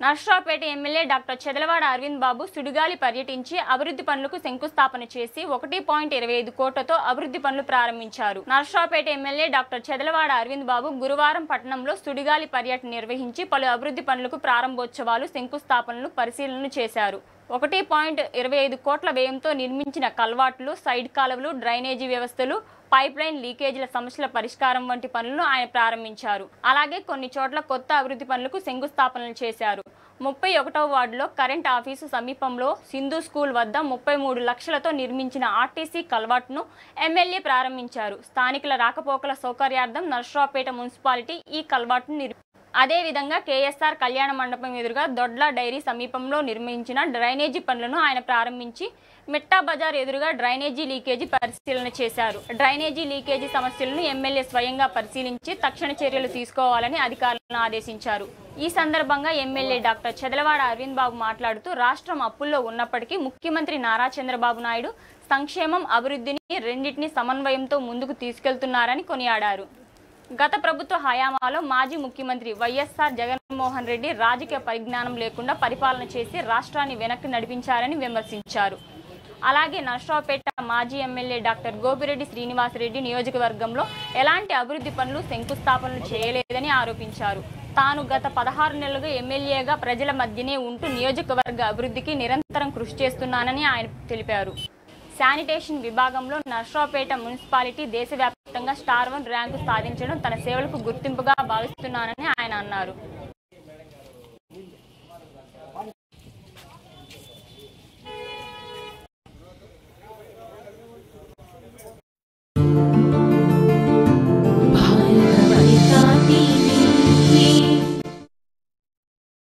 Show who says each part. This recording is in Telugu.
Speaker 1: నర్సరావుపేట ఎమ్మెల్యే డాక్టర్ చెదలవాడ అరవింద్ బాబు సుడిగాలి పర్యటించి అభివృద్ధి పనులకు శంకుస్థాపన చేసి 1.25 కోట్లతో అభివృద్ధి పనులు ప్రారంభించారు. నర్సరావుపేట ఎమ్మెల్యే డాక్టర్ చెదలవాడ అరవింద్ బాబు గురువారం పట్టణంలో సుడిగాలి పర్యటన నిర్వహించి పలు అభివృద్ధి పనులకు ప్రారంభోత్సవాలు, శంకుస్థాపనలు, పరిశీలనలు చేశారు. 1.25 కోట్ల వ్యయంతో నిర్మించిన కల్వాట్లు, సైడ్ కాలువలు, డ్రైనేజీ వ్యవస్థలు, పైప్ లైన్ లీకేజీల సమస్యల పరిష్కారం వంటి పనులను ఆయన ప్రారంభించారు. అలాగే కొన్ని చోట్ల కొత్త అభివృద్ధి పనులకు శంకుస్థాపనలు చేశారు. 31వ వార్డులో కరెంట్ ఆఫీసు సమీపంలో సింధు స్కూల్ వద్ద 33 లక్షలతో నిర్మించిన ఆర్టీసీ కల్వాట్ను ఎమ్మెల్యే ప్రారంభించారు. స్థానికుల రాకపోకల సౌకర్యార్థం నర్సరావుపేట మున్సిపాలిటీ ఈ కల్వాట్ను అదేవిధంగా కేఎస్ఆర్ కళ్యాణ మండపం ఎదురుగా దొడ్ల డైరీ సమీపంలో నిర్మించిన డ్రైనేజీ పనులను ఆయన ప్రారంభించి మిట్టా బజార్ ఎదురుగా డ్రైనేజీ లీకేజీ పరిశీలన చేశారు. డ్రైనేజీ లీకేజీ సమస్యలను ఎమ్మెల్యే స్వయంగా పరిశీలించి తక్షణ చర్యలు తీసుకోవాలని అధికారులను ఆదేశించారు. ఈ సందర్భంగా ఎమ్మెల్యే డాక్టర్ చెదలవాడ అరవింద్ బాబు మాట్లాడుతూ రాష్ట్రం అప్పుల్లో ఉన్నప్పటికీ ముఖ్యమంత్రి నారా చంద్రబాబు నాయుడు సంక్షేమం, అభివృద్ధిని రెండింటిని సమన్వయంతో ముందుకు తీసుకెళ్తున్నారని కొనియాడారు. గత ప్రభుత్వ హయాంలో మాజీ ముఖ్యమంత్రి వైఎస్ఆర్ జగన్మోహన్ రెడ్డి రాజకీయ పరిజ్ఞానం లేకుండా పరిపాలన చేసి రాష్ట్రాన్ని వెనక్కి నడిపించారని విమర్శించారు. అలాగే నర్సరావుపేట మాజీ ఎమ్మెల్యే డాక్టర్ గోపిరెడ్డి శ్రీనివాసరెడ్డి నియోజకవర్గంలో ఎలాంటి అభివృద్ధి పనులు, శంకుస్థాపనలు చేయలేదని ఆరోపించారు. తాను గత 16 నెలలుగా ఎమ్మెల్యేగా ప్రజల మధ్యనే ఉంటూ నియోజకవర్గ అభివృద్ధికి నిరంతరం కృషి చేస్తున్నానని ఆయన తెలిపారు. శానిటేషన్ విభాగంలో నర్సరావుపేట మున్సిపాలిటీ దేశవ్యాప్తంగా స్టార్ 1 ర్యాంకు సాధించడం తన సేవలకు గుర్తింపుగా భావిస్తున్నానని ఆయన అన్నారు.